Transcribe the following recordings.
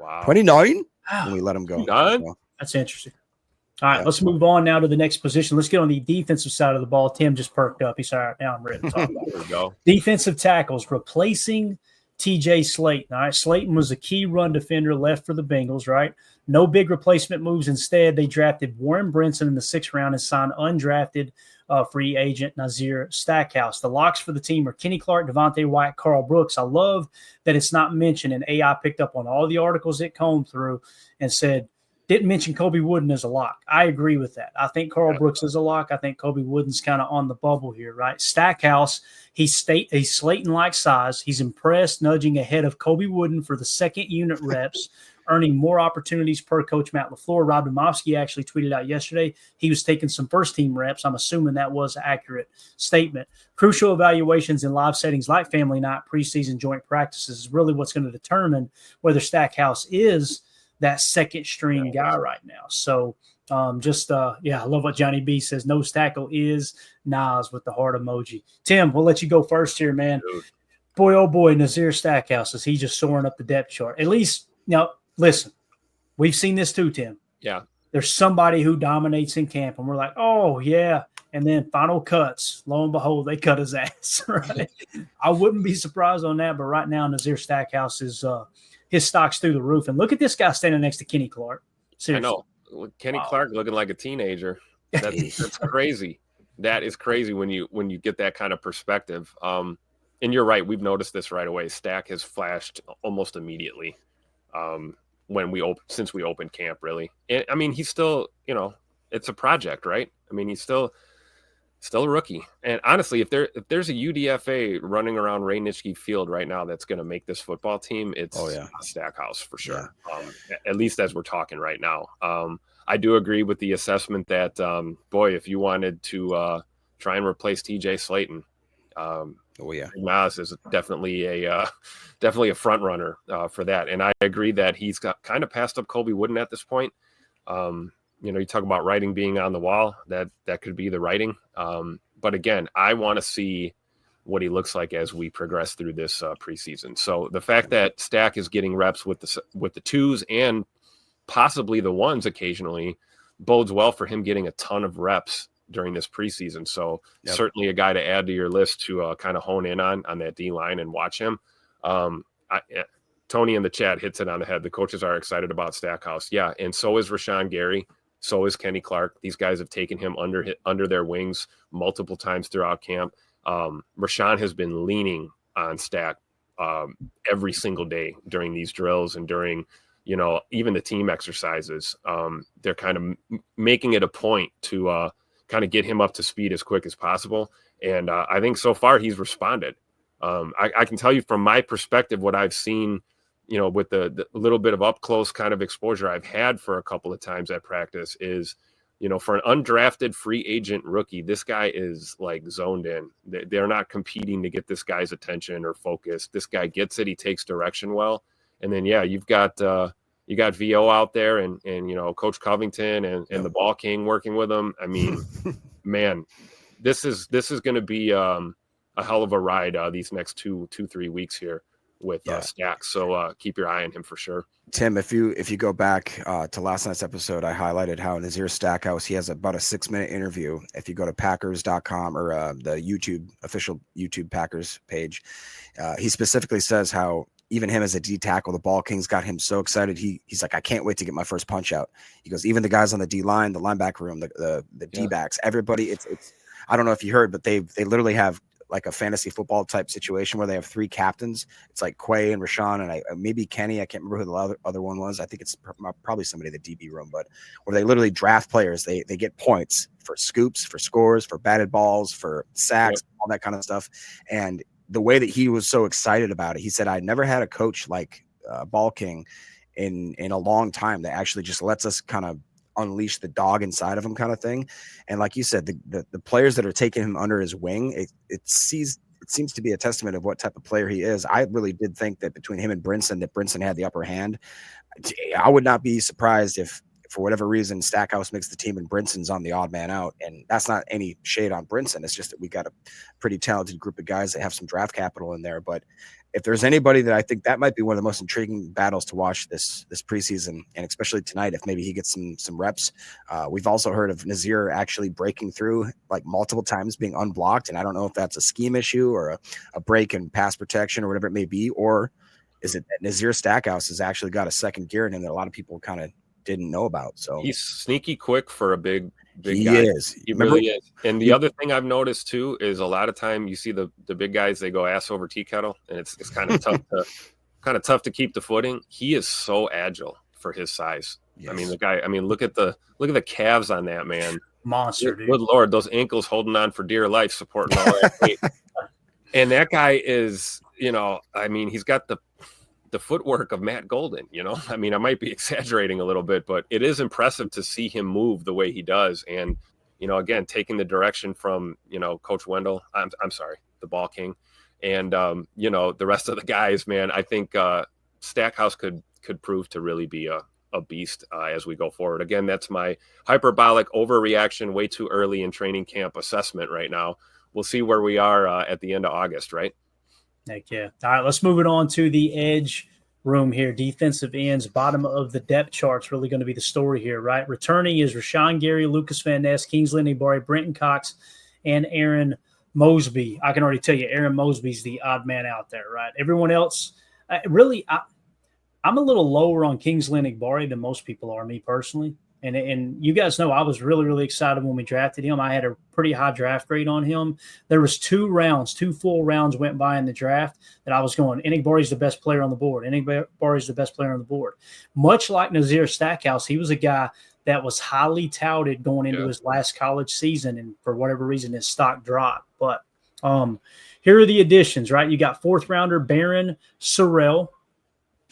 Wow. 29 when we let him go. Done? That's interesting. All right, let's move on now to the next position. Let's get on the defensive side of the ball. Tim just perked up. He said, all right, now I'm ready to talk about it. There we go. Defensive tackles, replacing TJ Slayton. All right, Slayton was a key run defender left for the Bengals, right? No big replacement moves. Instead, they drafted Warren Brinson in the 6th round and signed undrafted free agent Nazir Stackhouse. The locks for the team are Kenny Clark, Devontae White, Carl Brooks. I love that it's not mentioned, and AI picked up on all the articles it combed through and said, didn't mention Kobe Wooden as a lock. I agree with that. I think Carl Brooks is a lock. I think Kobe Wooden's kind of on the bubble here, right? Stackhouse, he's Slayton-like size. He's impressed, nudging ahead of Kobe Wooden for the second unit reps, earning more opportunities per Coach Matt LaFleur. Rob Domofsky actually tweeted out yesterday he was taking some first-team reps. I'm assuming that was an accurate statement. Crucial evaluations in live settings like family night, preseason joint practices is really what's going to determine whether Stackhouse is that second string guy right now. So I love what Johnny B says. No tackle is Nas with the heart emoji. Tim, we'll let you go first here, man. Boy, oh boy, Nazir Stackhouse, is he just soaring up the depth chart? At least, listen, we've seen this too, Tim. Yeah. There's somebody who dominates in camp, and we're like, oh, yeah. And then final cuts, lo and behold, they cut his ass, right? I wouldn't be surprised on that, but right now, Nazir Stackhouse is his stock's through the roof. And look at this guy standing next to Kenny Clark. Seriously. I know. Kenny Clark looking like a teenager. That's crazy. That is crazy when you get that kind of perspective. And you're right. We've noticed this right away. Stack has flashed almost immediately since we opened camp, really. And, I mean, he's still, it's a project, right? I mean, he's still a rookie. And honestly, if there's a UDFA running around Ray Nitschke Field right now that's going to make this football team, it's Stackhouse for sure. Yeah. At least as we're talking right now. I do agree with the assessment that, if you wanted to try and replace TJ Slayton, Nas is definitely a front runner for that. And I agree that he's got kind of passed up Kobe Wooden at this point. You talk about writing being on the wall, that could be the writing. But again, I want to see what he looks like as we progress through this preseason. So the fact that Stack is getting reps with the twos and possibly the ones occasionally bodes well for him getting a ton of reps during this preseason. So certainly a guy to add to your list to kind of hone in on that D line and watch him. Tony in the chat hits it on the head. The coaches are excited about Stackhouse. Yeah. And so is Rashawn Gary. So is Kenny Clark. These guys have taken him under their wings multiple times throughout camp. Rashawn has been leaning on Stack every single day during these drills and during, even the team exercises. They're kind of making it a point to kind of get him up to speed as quick as possible. And I think so far he's responded. I can tell you from my perspective, what I've seen, with the little bit of up close kind of exposure I've had for a couple of times at practice is, for an undrafted free agent rookie, this guy is like zoned in. They're not competing to get this guy's attention or focus. This guy gets it. He takes direction well. And then, you've got VO out there and Coach Covington and the Ball King working with him. I mean, man, this is going to be a hell of a ride these next 2-3 weeks here with Stack. So keep your eye on him for sure. Tim, if you go back to last night's episode, I highlighted how Nazir Stackhouse, he has about a 6-minute interview. If you go to Packers.com or the official YouTube Packers page, he specifically says how even him as a D tackle, the Ball Kings got him so excited. He's like, I can't wait to get my first punch out. He goes, even the guys on the D line, the linebacker room, the D backs, everybody. It's I don't know if you heard, but they literally have like a fantasy football type situation where they have 3 captains. It's like Quay and Rashawn and maybe Kenny. I can't remember who the other one was. I think it's probably somebody in the DB room, but where they literally draft players. They get points for scoops, for scores, for batted balls, for sacks, all that kind of stuff. And the way that he was so excited about it, he said, I never had a coach like Ball King in a long time that actually just lets us kind of unleash the dog inside of him kind of thing. And like you said, the players that are taking him under his wing, it seems to be a testament of what type of player he is. I really did think that between him and Brinson, that Brinson had the upper hand. I would not be surprised if for whatever reason, Stackhouse makes the team and Brinson's on the odd man out. And that's not any shade on Brinson. It's just that we got a pretty talented group of guys that have some draft capital in there. But if there's anybody that I think that might be one of the most intriguing battles to watch this preseason, and especially tonight, if maybe he gets some reps. We've also heard of Nazir actually breaking through like multiple times, being unblocked. And I don't know if that's a scheme issue or a break in pass protection or whatever it may be, or is it that Nazir Stackhouse has actually got a second gear in him that a lot of people kind of didn't know about. So he's sneaky quick for a big he guy. is. He really is. And the other thing I've noticed too is a lot of time you see the big guys, they go ass over tea kettle, and it's kind of tough to keep the footing. He is so agile for his size. Yes. I mean, the guy. I mean, look at the calves on that man. Monster, dude. Good Lord, those ankles holding on for dear life, supporting all that weight. And that guy is, I mean, he's got the footwork of Matt Golden, I mean, I might be exaggerating a little bit, but it is impressive to see him move the way he does. And, again, taking the direction from, Coach Wendell, I'm sorry, the Ball King, and, the rest of the guys, man, I think Stackhouse could prove to really be a beast as we go forward. Again, that's my hyperbolic overreaction, way too early in training camp assessment right now. We'll see where we are at the end of August, right? Heck yeah. All right, let's move it on to the edge room here. Defensive ends, bottom of the depth chart's really going to be the story here, right? Returning is Rashawn Gary, Lucas Van Ness, Kingsley Enagbare, Brenton Cox, and Aaron Mosby. I can already tell you Aaron Mosby's the odd man out there, right? Everyone else, I'm a little lower on Kingsley Enagbare than most people are, me personally. And you guys know I was really, really excited when we drafted him. I had a pretty high draft grade on him. There was two full rounds went by in the draft that I was going, Enagbare is the best player on the board. Enagbare is the best player on the board. Much like Nazir Stackhouse, he was a guy that was highly touted going into his last college season, and for whatever reason, his stock dropped. But here are the additions, right? You got fourth rounder Baron Sorrell.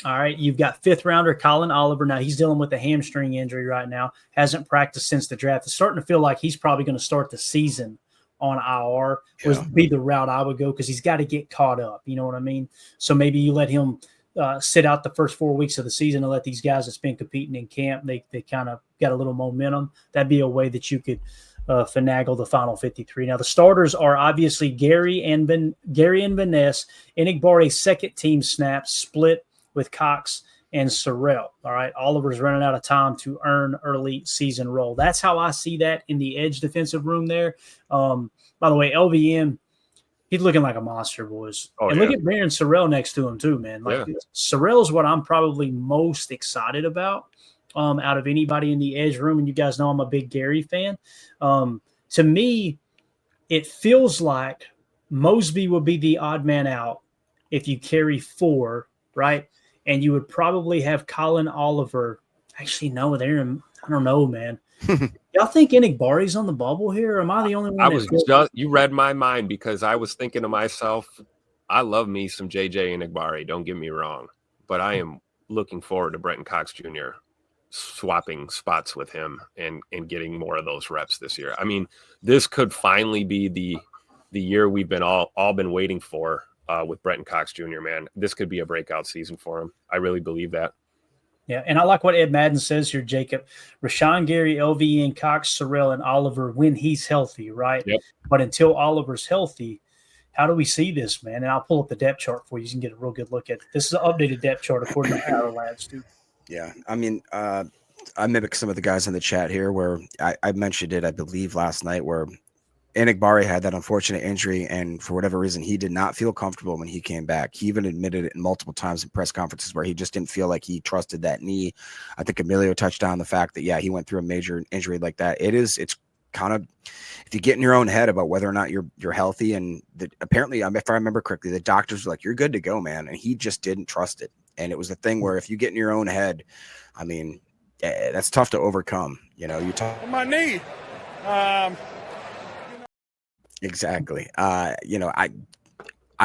All right, you've got fifth rounder Colin Oliver. Now he's dealing with a hamstring injury right now. Hasn't practiced since the draft. It's starting to feel like he's probably going to start the season on IR. Would be the route I would go because he's got to get caught up. You know what I mean? So maybe you let him sit out the first 4 weeks of the season and let these guys that's been competing in camp. They kind of got a little momentum. That'd be a way that you could finagle the final 53. Now the starters are obviously Gary and Van Ness. Enagbare second team snaps split with Cox and Sorrell. All right. Oliver's running out of time to earn early season role. That's how I see that in the edge defensive room there. By the way, LVN, he's looking like a monster, boys. Look at Baron Sorrell next to him too, man. Sorrell is what I'm probably most excited about out of anybody in the edge room. And you guys know I'm a big Gary fan. To me, it feels like Mosby would be the odd man out if you carry four, right? And you would probably have Colin Oliver. Actually, no, Aaron. I don't know, man. Y'all think Enigbare's on the bubble here? Or am I the only one? You read my mind because I was thinking to myself, I love me some JJ Enagbare. Don't get me wrong, but I am looking forward to Brenton Cox Jr. swapping spots with him and getting more of those reps this year. I mean, this could finally be the year we've been all been waiting for. With Brenton Cox Jr., man, this could be a breakout season for him. I really believe that. Yeah, and I like what Ed Madden says here, Jacob. Rashawn Gary, LVN, Cox, Sorrell, and Oliver when he's healthy, right? Yep. But until Oliver's healthy, how do we see this, man? And I'll pull up the depth chart for you. You can get a real good look at it. This is an updated depth chart according to our labs, too. Yeah, I mean, I mimic some of the guys in the chat here where I mentioned it, I believe, last night where Enagbare had that unfortunate injury, and for whatever reason, he did not feel comfortable when he came back. He even admitted it multiple times in press conferences where he just didn't feel like he trusted that knee. I think Emilio touched on the fact that, he went through a major injury like that. It's kind of, if you get in your own head about whether or not you're healthy, and apparently, if I remember correctly, the doctors were like, you're good to go, man. And he just didn't trust it. And it was the thing where if you get in your own head, I mean, that's tough to overcome. You talk my knee. Exactly. I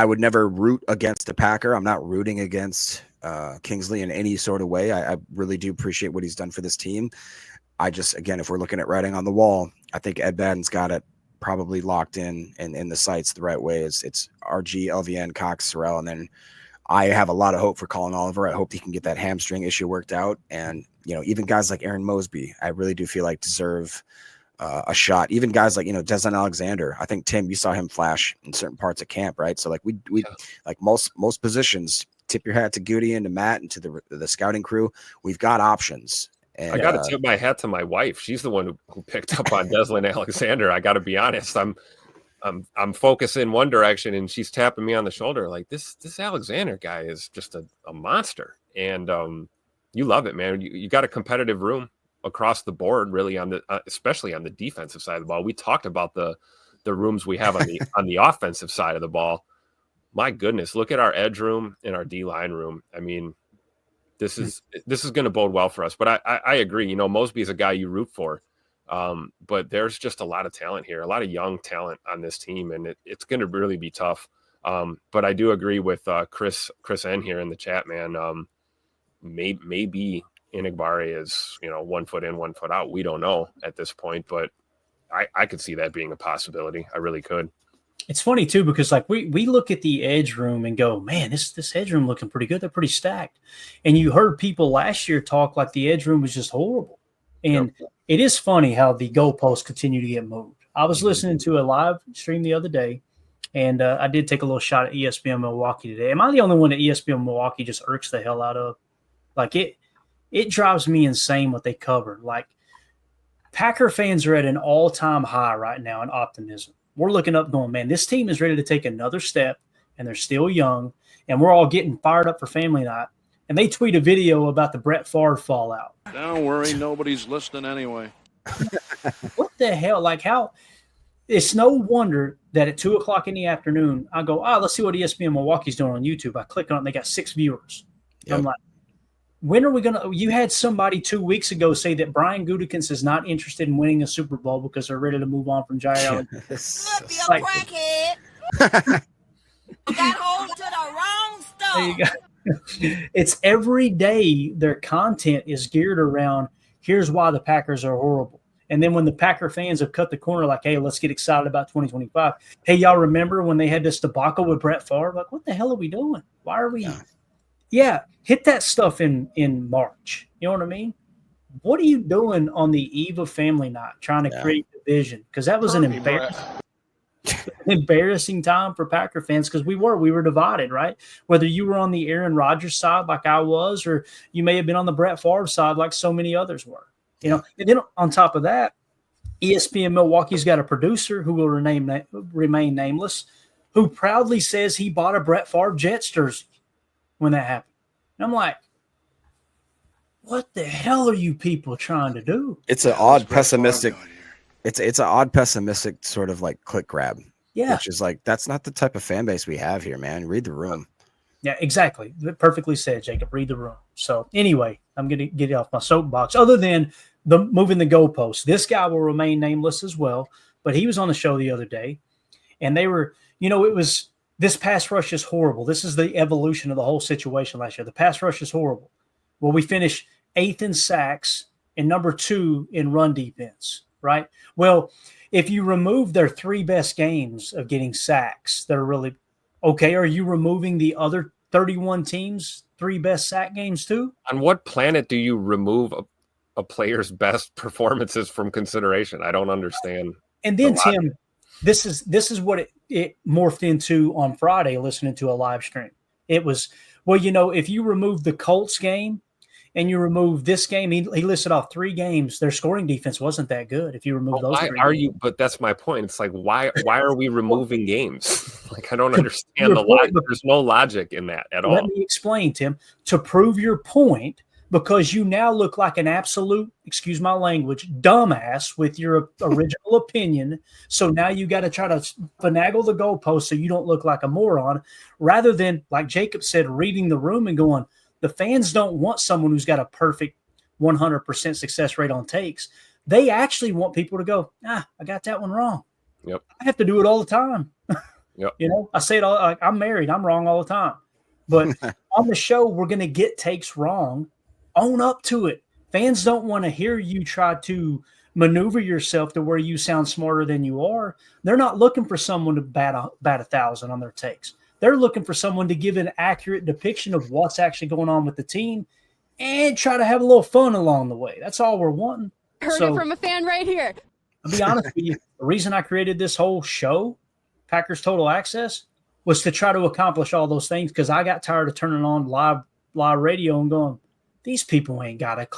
would never root against a Packer. I'm not rooting against Kingsley in any sort of way. I really do appreciate what he's done for this team. I just, again, if we're looking at writing on the wall, I think Ed Madden's got it probably locked in the sights the right way. It's RG, LVN, Cox, Sorrell, and then I have a lot of hope for Colin Oliver. I hope he can get that hamstring issue worked out. And, even guys like Aaron Mosby, I really do feel like deserve a shot. Even guys like, Desmond Alexander. I think, Tim, you saw him flash in certain parts of camp, right? So like we like most positions, tip your hat to Goody and to Matt and to the scouting crew. We've got options. And I got to tip my hat to my wife. She's the one who picked up on Desmond Alexander. I got to be honest. I'm focused in one direction and she's tapping me on the shoulder like this Alexander guy is just a monster. And you love it, man. You got a competitive room across the board, really, on the especially on the defensive side of the ball. We talked about the rooms we have on the offensive side of the ball. My goodness, look at our edge room and our D-line room. I mean, this is going to bode well for us. But I agree. Mosby is a guy you root for. But there's just a lot of talent here, a lot of young talent on this team, and it's going to really be tough. But I do agree with Chris N here in the chat, man. Maybe Inigbare is 1 foot in, 1 foot out. We don't know at this point, but I could see that being a possibility. I really could. It's funny too, because like we look at the edge room and go, man, this edge room looking pretty good. They're pretty stacked. And you heard people last year talk like the edge room was just horrible. And it is funny how the goalposts continue to get moved. I was listening to a live stream the other day, and I did take a little shot at ESPN Milwaukee today. Am I the only one that ESPN Milwaukee just irks the hell out of? Like it drives me insane what they cover. Like Packer fans are at an all-time high right now in optimism. We're looking up going, man, this team is ready to take another step, and they're still young, and we're all getting fired up for family night. And they tweet a video about the Brett Favre fallout. Don't worry, nobody's listening anyway. What the hell? Like how – it's no wonder that at 2 o'clock in the afternoon, I go, let's see what ESPN Milwaukee's doing on YouTube. I click on it, and they got 6 viewers. Yep. I'm like, when are we going to – you had somebody 2 weeks ago say that Brian Gutekunst is not interested in winning a Super Bowl because they're ready to move on from Jair Allen. Look, you crackhead. Got hold to the wrong stuff. There you go. It's every day their content is geared around here's why the Packers are horrible. And then when the Packer fans have cut the corner like, hey, let's get excited about 2025. Hey, y'all remember when they had this debacle with Brett Favre? Like, what the hell are we doing? Why are we – yeah, hit that stuff in March. You know what I mean? What are you doing on the eve of family night trying to create division? Because that was an embarrassing time for Packer fans because we were divided, right? Whether you were on the Aaron Rodgers side like I was, or you may have been on the Brett Favre side like so many others were. And then on top of that, ESPN Milwaukee's got a producer who will remain nameless, who proudly says he bought a Brett Favre Jets jersey when that happened. And I'm like, what the hell are you people trying to do? It's an odd pessimistic. It's an odd pessimistic sort of like click grab. Yeah. Which is like, that's not the type of fan base we have here, man. Read the room. Yeah, exactly. Perfectly said, Jacob. Read the room. So anyway, I'm going to get off my soapbox. Other than the moving the goalposts, this guy will remain nameless as well. But he was on the show the other day, and they were, it was this pass rush is horrible. This is the evolution of the whole situation last year. The pass rush is horrible. Well, we finished 8th in sacks and number 2 in run defense, right? Well, if you remove their 3 best games of getting sacks that are really okay, are you removing the other 31 teams' 3 best sack games too? On what planet do you remove a player's best performances from consideration? I don't understand. And then Tim, this is what it morphed into on Friday, listening to a live stream. It was, if you remove the Colts game and you remove this game, he listed off 3 games. Their scoring defense wasn't that good. If you remove those, why are you? But that's my point. It's like why are we removing games? Like I don't understand the logic. There's no logic in that at all. Let me explain, Tim. To prove your point, because you now look like an absolute, excuse my language, dumbass with your original opinion. So now you got to try to finagle the goalpost so you don't look like a moron, rather than, like Jacob said, reading the room and going, the fans don't want someone who's got a perfect 100% success rate on takes. They actually want people to go, I got that one wrong. Yep. I have to do it all the time. Yep. I say it all, like, I'm married. I'm wrong all the time. But on the show, we're going to get takes wrong. Own up to it. Fans don't want to hear you try to maneuver yourself to where you sound smarter than you are. They're not looking for someone to bat 1,000 on their takes. They're looking for someone to give an accurate depiction of what's actually going on with the team and try to have a little fun along the way. That's all we're wanting. Heard it from a fan right here. I'll be honest with you. The reason I created this whole show, Packers Total Access, was to try to accomplish all those things because I got tired of turning on live radio and going, these people ain't got a clue.